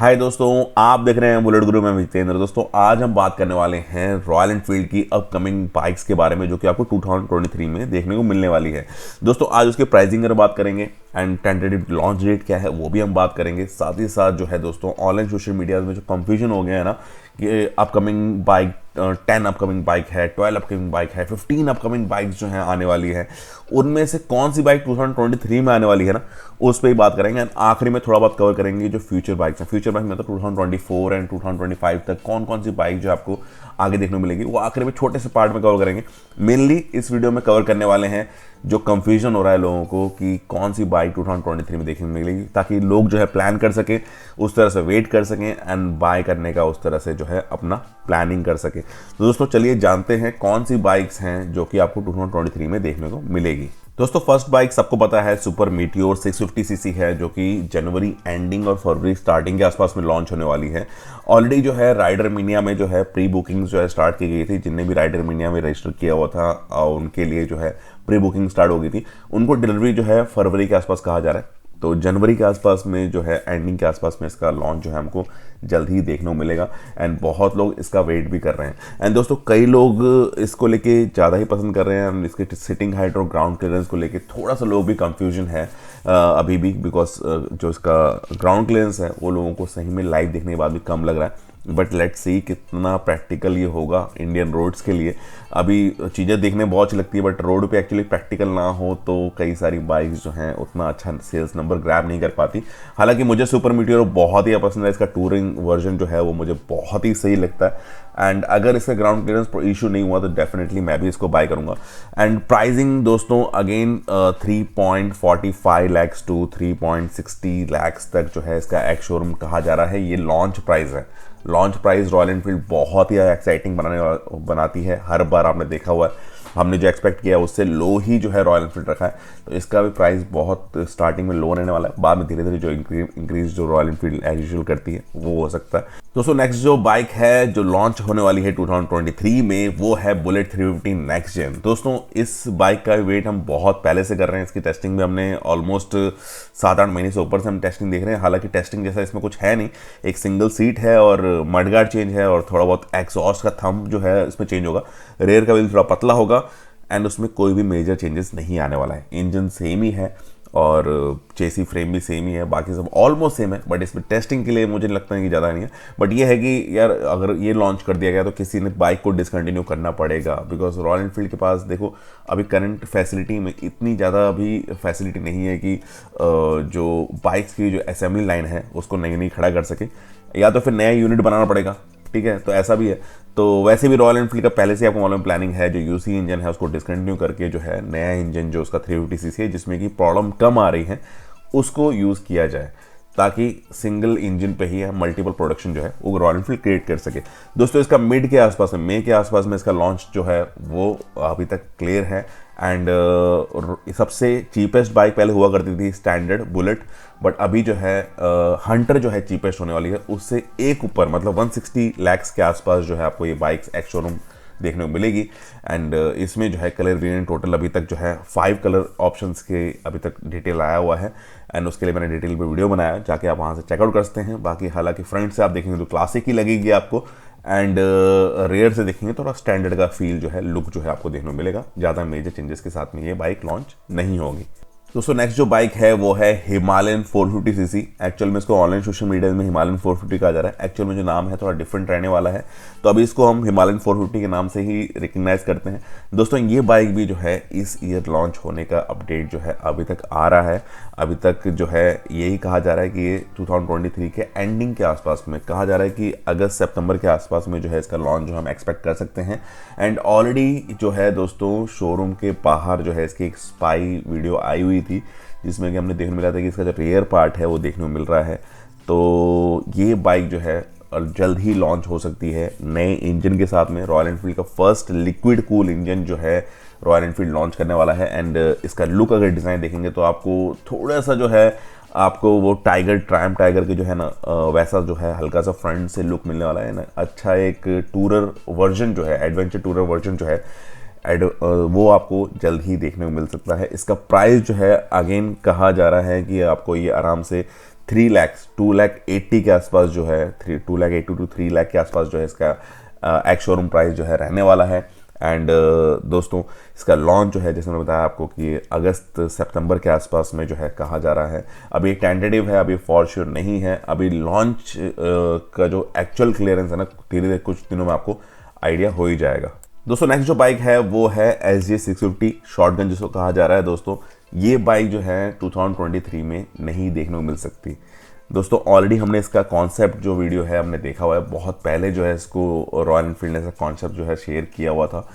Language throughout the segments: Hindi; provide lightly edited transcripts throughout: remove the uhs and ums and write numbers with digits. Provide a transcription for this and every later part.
हाय दोस्तों, आप देख रहे हैं बुलेट गुरु में जितेंद्र। दोस्तों आज हम बात करने वाले हैं रॉयल एनफील्ड की अपकमिंग बाइक्स के बारे में, जो कि आपको 2023 में देखने को मिलने वाली है। दोस्तों आज उसके प्राइसिंग पर बात करेंगे एंड टेंटेटिव लॉन्च डेट क्या है वो भी हम बात करेंगे। साथ ही साथ जो है दोस्तों ऑनलाइन सोशल मीडिया में जो कंफ्यूजन हो गया है ना कि अपकमिंग बाइक 10 अपकमिंग बाइक है, 12 अपकमिंग बाइक है, 15 अपकमिंग बाइक्स जो हैं आने वाली है, उनमें से कौन सी बाइक 2023 में आने वाली है ना, उस पर ही बात करेंगे। एंड आखिरी में थोड़ा बहुत कवर करेंगे जो फ्यूचर बाइक्स हैं। फ्यूचर बाइक में तो 2024 एंड 2025 तक कौन कौन सी बाइक जो आपको आगे देखने को मिलेगी वो आखिरी में छोटे से पार्ट में कवर करेंगे। मेनली इस वीडियो में कवर करने वाले हैं जो कंफ्यूजन हो रहा है लोगों को कि कौन सी बाइक 2023 में देखने को मिलेगी, ताकि लोग जो है प्लान कर सकें, उस तरह से वेट कर सकें एंड बाय करने का उस तरह से जो है अपना प्लानिंग कर सके। तो दोस्तों चलिए जानते हैं कौन सी बाइक्स हैं जो कि आपको 2023 में देखने को मिलेगी। दोस्तों फर्स्ट बाइक सबको पता है सुपर मीटियोर 650 सीसी है, जो कि जनवरी एंडिंग और फरवरी स्टार्टिंग के आसपास में लॉन्च होने वाली है। ऑलरेडी जो है राइडर मीनिया में जो है प्री बुकिंग जो है स्टार्ट की गई थी। जिनने भी राइडर मीनिया में रजिस्टर किया हुआ था उनके लिए जो है प्री बुकिंग स्टार्ट हो गई थी। उनको डिलीवरी जो है फरवरी के आसपास कहा जा रहा है, तो जनवरी के आसपास में जो है एंडिंग के आसपास में इसका लॉन्च जो है हमको जल्द ही देखने को मिलेगा। एंड बहुत लोग इसका वेट भी कर रहे हैं। एंड दोस्तों कई लोग इसको लेके ज़्यादा ही पसंद कर रहे हैं। इसके सिटिंग हाइट और ग्राउंड क्लियरेंस को लेके थोड़ा सा लोग भी कंफ्यूजन है अभी भी, बिकॉज जो इसका ग्राउंड क्लियरेंस है वो लोगों को सही में लाइव देखने के बाद भी कम लग रहा है। बट लेट्स सी कितना प्रैक्टिकल ये होगा इंडियन रोड्स के लिए। अभी चीज़ें देखने बहुत अच्छी लगती है, बट रोड पे एक्चुअली प्रैक्टिकल ना हो तो कई सारी बाइक्स जो हैं उतना अच्छा सेल्स नंबर ग्रैब नहीं कर पाती। हालांकि मुझे सुपर मीटियोर बहुत ही पसंद है। इसका टूरिंग वर्जन जो है वो मुझे बहुत ही सही लगता है। एंड अगर इसका ग्राउंड क्लियरेंस इशू नहीं हुआ तो डेफिनेटली मैं भी इसको बाय करूंगा। एंड प्राइसिंग दोस्तों अगेन 3.45 लैक्स टू 3.60 लैक्स तक जो है इसका एक्स शोरूम कहा जा रहा है। ये लॉन्च प्राइस है। लॉन्च प्राइस रॉयल एनफील्ड बहुत ही एक्साइटिंग बनाती है। हर बार आपने देखा हुआ है, हमने जो एक्सपेक्ट किया उससे लो ही जो है रॉयल एनफील्ड रखा है। तो इसका भी प्राइस बहुत स्टार्टिंग में लो रहने वाला है, बाद में धीरे धीरे जो इंक्रीज जो रॉयल एनफील्ड एज यूजुअल करती है वो हो सकता है। दोस्तों नेक्स्ट जो बाइक है जो लॉन्च होने वाली है 2023 में वो है बुलेट 350 नेक्स्ट जेन। दोस्तों इस बाइक का वेट हम बहुत पहले से कर रहे हैं। इसकी टेस्टिंग में हमने ऑलमोस्ट 7-8 महीने से ऊपर से हम टेस्टिंग देख रहे हैं। हालांकि टेस्टिंग जैसा इसमें कुछ है नहीं, एक सिंगल सीट है और मडगार्ड चेंज है और थोड़ा बहुत एग्जॉस्ट का थंब जो है इसमें चेंज होगा। रेयर का व्हील थोड़ा पतला होगा एंड उसमें कोई भी मेजर चेंजेस नहीं आने वाला है। इंजन सेम ही है और चेसी फ्रेम भी सेम ही है, बाकी सब ऑलमोस्ट सेम है। बट इसमें टेस्टिंग के लिए मुझे लगता है कि ज़्यादा नहीं है। बट ये है कि यार अगर ये लॉन्च कर दिया गया तो किसी ने बाइक को डिसकंटिन्यू करना पड़ेगा, बिकॉज रॉयल एनफील्ड के पास देखो अभी करंट फैसिलिटी में इतनी ज़्यादा अभी फैसिलिटी नहीं है कि जो बाइक्स की जो असेंबली लाइन है उसको नई नई खड़ा कर सके, या तो फिर नया यूनिट बनाना पड़ेगा। ठीक है, तो ऐसा भी है। तो वैसे भी रॉयल एनफील्ड का पहले से आपको मालूम प्लानिंग है, जो यूसी इंजन है उसको डिसकंटिन्यू करके जो है नया इंजन जो उसका 350 सीसी है जिसमें कि प्रॉब्लम कम आ रही है उसको यूज़ किया जाए, ताकि सिंगल इंजन पे ही मल्टीपल प्रोडक्शन जो है वो रॉयल एनफील्ड क्रिएट कर सके। दोस्तों इसका मिड के आसपास में, मई के आसपास में इसका लॉन्च जो है वो अभी तक क्लियर है। एंड सबसे चीपेस्ट बाइक पहले हुआ करती थी स्टैंडर्ड बुलेट, बट अभी जो है हंटर जो है चीपेस्ट होने वाली है, उससे एक ऊपर मतलब 160 लैक्स के आसपास जो है आपको ये बाइक्स एक्स शोरूम देखने को मिलेगी। एंड इसमें जो है कलर वेरिएंट टोटल अभी तक जो है 5 कलर ऑप्शंस के अभी तक डिटेल आया हुआ है। एंड उसके लिए मैंने डिटेल पे वीडियो बनाया, जाके आप वहाँ से चेकआउट कर सकते हैं। बाकी हालांकि फ्रंट से आप देखेंगे तो क्लासिक ही लगेगी आपको, एंड रेयर से देखेंगे थोड़ा स्टैंडर्ड का फील जो है, लुक जो है आपको देखने को मिलेगा। ज़्यादा मेजर चेंजेस के साथ में ये बाइक लॉन्च नहीं होगी। दोस्तों नेक्स्ट जो बाइक है वो है हिमालयन 450 सीसी। एक्चुअल में इसको ऑनलाइन सोशल मीडिया में हिमालयन 450 कहा जा रहा है। एक्चुअल में जो नाम है थोड़ा डिफरेंट रहने वाला है, तो अभी इसको हम हिमालयन 450 के नाम से ही रिकग्नाइज करते हैं। दोस्तों ये बाइक भी जो है इस ईयर लॉन्च होने का अपडेट जो है अभी तक आ रहा है। अभी तक जो है यही कहा जा रहा है कि ये 2023 के एंडिंग के आसपास में, कहा जा रहा है कि अगस्त सितंबर के आसपास में जो है इसका लॉन्च जो हम एक्सपेक्ट कर सकते हैं। एंड ऑलरेडी जो है दोस्तों शोरूम के बाहर जो है इसकी एक स्पाई वीडियो आई हुई थी, जिसमें कि हमने देखने मिला था कि इसका जो रेयर पार्ट है वो देखने को मिल रहा है। तो ये बाइक जो है जल्द ही लॉन्च हो सकती है नए इंजन के साथ में। रॉयल एनफील्ड का फर्स्ट लिक्विड कूल इंजन जो है रॉयल एनफील्ड लॉन्च करने वाला है। एंड इसका लुक अगर डिज़ाइन देखेंगे तो आपको थोड़ा सा जो है आपको वो टाइगर ट्रायम्फ टाइगर के जो है ना वैसा जो है हल्का सा फ्रंट से लुक मिलने वाला है ना। अच्छा एक टूरर वर्जन जो है, एडवेंचर टूरर वर्जन जो है वो आपको जल्द ही देखने को मिल सकता है। इसका प्राइस जो है अगेन कहा जा रहा है कि आपको ये आराम से 2,80,000 के आसपास जो है 2,80,000 to 3 लाख के आसपास जो है इसका एक्स शोरूम प्राइस जो है रहने वाला है। एंड दोस्तों इसका लॉन्च जो है जैसे मैंने बताया आपको कि अगस्त सितंबर के आसपास में जो है कहा जा रहा है। अभी टेंटेटिव है, अभी फॉर श्योर नहीं है। अभी लॉन्च का जो एक्चुअल क्लियरेंस है ना, धीरे धीरे कुछ दिनों में आपको आइडिया हो ही जाएगा। दोस्तों नेक्स्ट जो बाइक है वो है SG650 शॉटगन जिसको कहा जा रहा है। दोस्तों ये बाइक जो है 2023 में नहीं देखने को मिल सकती। दोस्तों ऑलरेडी हमने इसका कॉन्सेप्ट जो वीडियो है हमने देखा हुआ है, बहुत पहले जो है इसको रॉयल एनफील्ड ने कॉन्सेप्ट जो है शेयर किया हुआ था।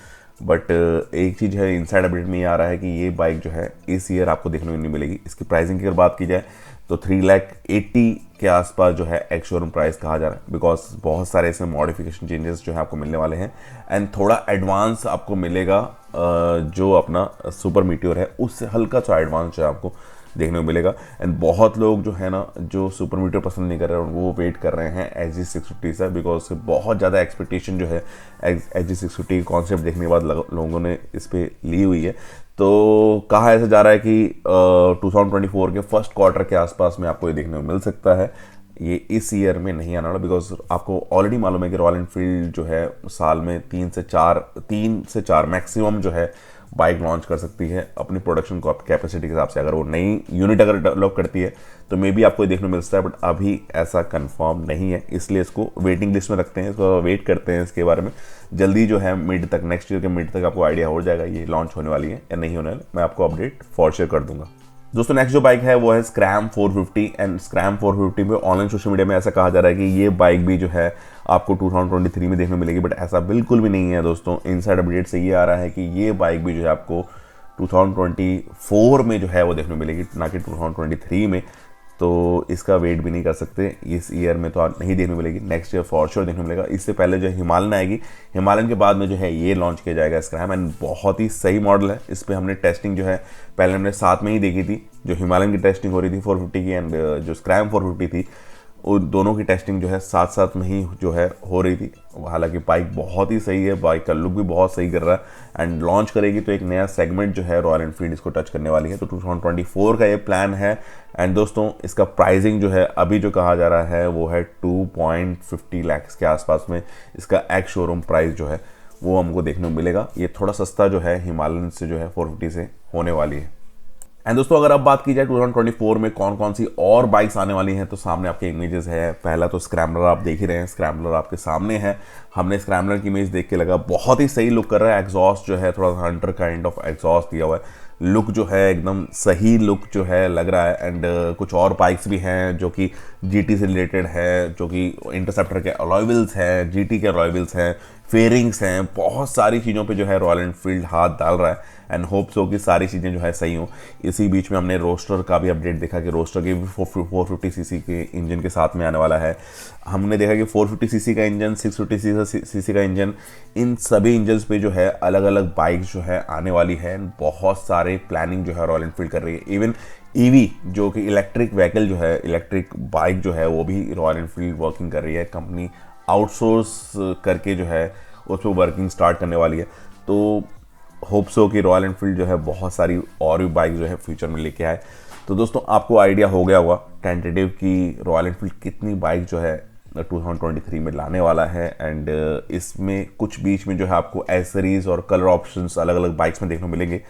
बट एक चीज़ है, इनसाइड अपडेट में ये आ रहा है कि ये बाइक जो है इस ईयर आपको देखने को नहीं मिलेगी। इसकी प्राइसिंग की अगर बात की जाए तो 3,80,000 के आसपास जो है एक्स शोरूम प्राइस कहा जा रहा है, बिकॉज बहुत सारे इसमें मॉडिफिकेशन चेंजेस जो है आपको मिलने वाले हैं एंड थोड़ा एडवांस आपको मिलेगा। जो अपना सुपर मीटियोर है उससे हल्का सा एडवांस जो है आपको देखने को मिलेगा। एंड बहुत लोग जो है ना जो सुपर मीटियोर पसंद नहीं कर रहे हैं वो वेट कर रहे हैं SG650 से, बिकॉज बहुत ज़्यादा एक्सपेक्टेशन जो है SG650 कॉन्सेप्ट देखने के बाद लोगों ने इस पर ली हुई है। तो कहा ऐसा जा रहा है कि 2024 के फर्स्ट क्वार्टर के आसपास में आपको ये देखने को मिल सकता है। ये इस ईयर में नहीं आने वाला, बिकॉज आपको ऑलरेडी मालूम है कि रॉयल एनफील्ड जो है साल में 3 से 4 मैक्सिमम जो है बाइक लॉन्च कर सकती है अपनी प्रोडक्शन कैपेसिटी के हिसाब से। अगर वो नई यूनिट अगर डेवलप करती है तो मे बी आपको ये देखने को मिल सकता है, बट अभी ऐसा कंफर्म नहीं है, इसलिए इसको वेटिंग लिस्ट में रखते हैं, इसको वेट करते हैं इसके बारे में। जल्दी जो है मिड तक, नेक्स्ट ईयर के मिड तक आपको आइडिया हो जाएगा ये लॉन्च होने वाली है या नहीं होने वाली। मैं आपको अपडेट फॉर शेयर कर दूंगा। दोस्तों नेक्स्ट जो बाइक है वो है स्क्रैम 450 एंड स्क्रैम 450 पे ऑनलाइन सोशल मीडिया में ऐसा कहा जा रहा है कि ये बाइक भी जो है आपको 2023 में देखने को मिलेगी, बट ऐसा बिल्कुल भी नहीं है। दोस्तों इनसाइड अपडेट से ये आ रहा है कि ये बाइक भी जो है आपको 2024 में जो है वो देखने को मिलेगी, ना कि 2023 में। तो इसका वेट भी नहीं कर सकते, इस ईयर में तो नहीं देखने को मिलेगी, नेक्स्ट ईयर फॉर श्योर देखने को मिलेगा। इससे पहले जो हिमालयन आएगी, हिमालयन के बाद में जो है ये लॉन्च किया जाएगा स्क्रैम। एंड बहुत ही सही मॉडल है, इस पर हमने टेस्टिंग जो है पहले हमने साथ में ही देखी थी, जो हिमालयन की टेस्टिंग हो रही थी 450 की एंड जो स्क्रैम 450 थी, उन दोनों की टेस्टिंग जो है साथ साथ में ही जो है हो रही थी। हालांकि बाइक बहुत ही सही है, बाइक का लुक भी बहुत सही कर रहा है एंड लॉन्च करेगी तो एक नया सेगमेंट जो है रॉयल एनफील्ड इसको टच करने वाली है। तो 2024 का ये प्लान है। एंड दोस्तों इसका प्राइसिंग जो है अभी जो कहा जा रहा है वो है 2.50 लाख के आसपास में इसका एक्स शोरूम प्राइस जो है वो हमको देखने को मिलेगा। ये थोड़ा सस्ता जो है हिमालयन से जो है 450 से होने वाली है। एंड दोस्तों अगर अब बात की जाए 2024 में कौन कौन सी और बाइक्स आने वाली हैं, तो सामने आपके इमेजेस है। पहला तो स्क्रैम्बलर आप देख ही रहे हैं, स्क्रैम्बलर आपके सामने है। हमने स्क्रैम्बलर की इमेज देख के लगा बहुत ही सही लुक कर रहा है। एग्जॉस्ट जो है थोड़ा सा हंटर काइंड ऑफ एग्जॉस्ट दिया हुआ है, लुक जो है एकदम सही लुक जो है लग रहा है। एंड कुछ और बाइक्स भी हैं जो कि GT से रिलेटेड है, जो कि इंटरसेप्टर के अलॉय व्हील्स हैं, GT के अलॉय व्हील्स हैं, फेयरिंग्स हैं, बहुत सारी चीज़ों पे जो है रॉयल एनफील्ड हाथ डाल रहा है। एंड होप्स हो कि सारी चीज़ें जो है सही हो। इसी बीच में हमने रोस्टर का भी अपडेट देखा कि रोस्टर के भी 450 सीसी के इंजन के साथ में आने वाला है। हमने देखा कि 450 सीसी का इंजन, 650 सीसी का इंजन, इन सभी इंजन्स पे जो है अलग अलग बाइक्स जो है आने वाली है। बहुत सारे प्लानिंग जो है रॉयल एनफील्ड कर रही है। इवन EV जो कि इलेक्ट्रिक व्हीकल जो है, इलेक्ट्रिक बाइक जो है वो भी रॉयल एनफील्ड वर्किंग कर रही है। कंपनी आउटसोर्स करके जो है उस पर वर्किंग स्टार्ट करने वाली है। तो होप्स हो कि रॉयल एनफील्ड जो है बहुत सारी और भी बाइक जो है फ्यूचर में लेके आए। तो दोस्तों आपको आइडिया हो गया होगा टेंटेटिव की रॉयल एनफील्ड कितनी बाइक जो है 2023 में लाने वाला है। एंड इसमें कुछ बीच में जो है आपको एसेसरीज और कलर ऑप्शंस अलग अलग बाइक्स में देखने को मिलेंगे।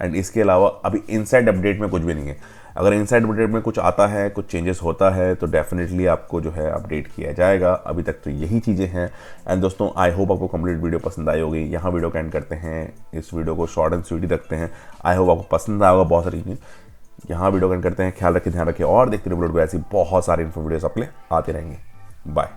एंड इसके अलावा अभी इनसाइड अपडेट में कुछ भी नहीं है। अगर इनसाइड अपडेट में कुछ आता है, कुछ चेंजेस होता है तो डेफिनेटली आपको जो है अपडेट किया जाएगा। अभी तक तो यही चीज़ें हैं। एंड दोस्तों आई होप आपको कंप्लीट वीडियो पसंद आई होगी। यहाँ वीडियो का एंड करते हैं, इस वीडियो को शॉर्ट एंड स्वीट रखते हैं। आई होप आपको पसंद आएगा बहुत सारी चीज़ें। यहाँ वीडियो का एंड करते हैं। ख्याल रखिए, ध्यान रखिए और देखते रहिए वीडियो को, ऐसी बहुत सारी इन्फो वीडियोस अपने आते रहेंगे। बाय।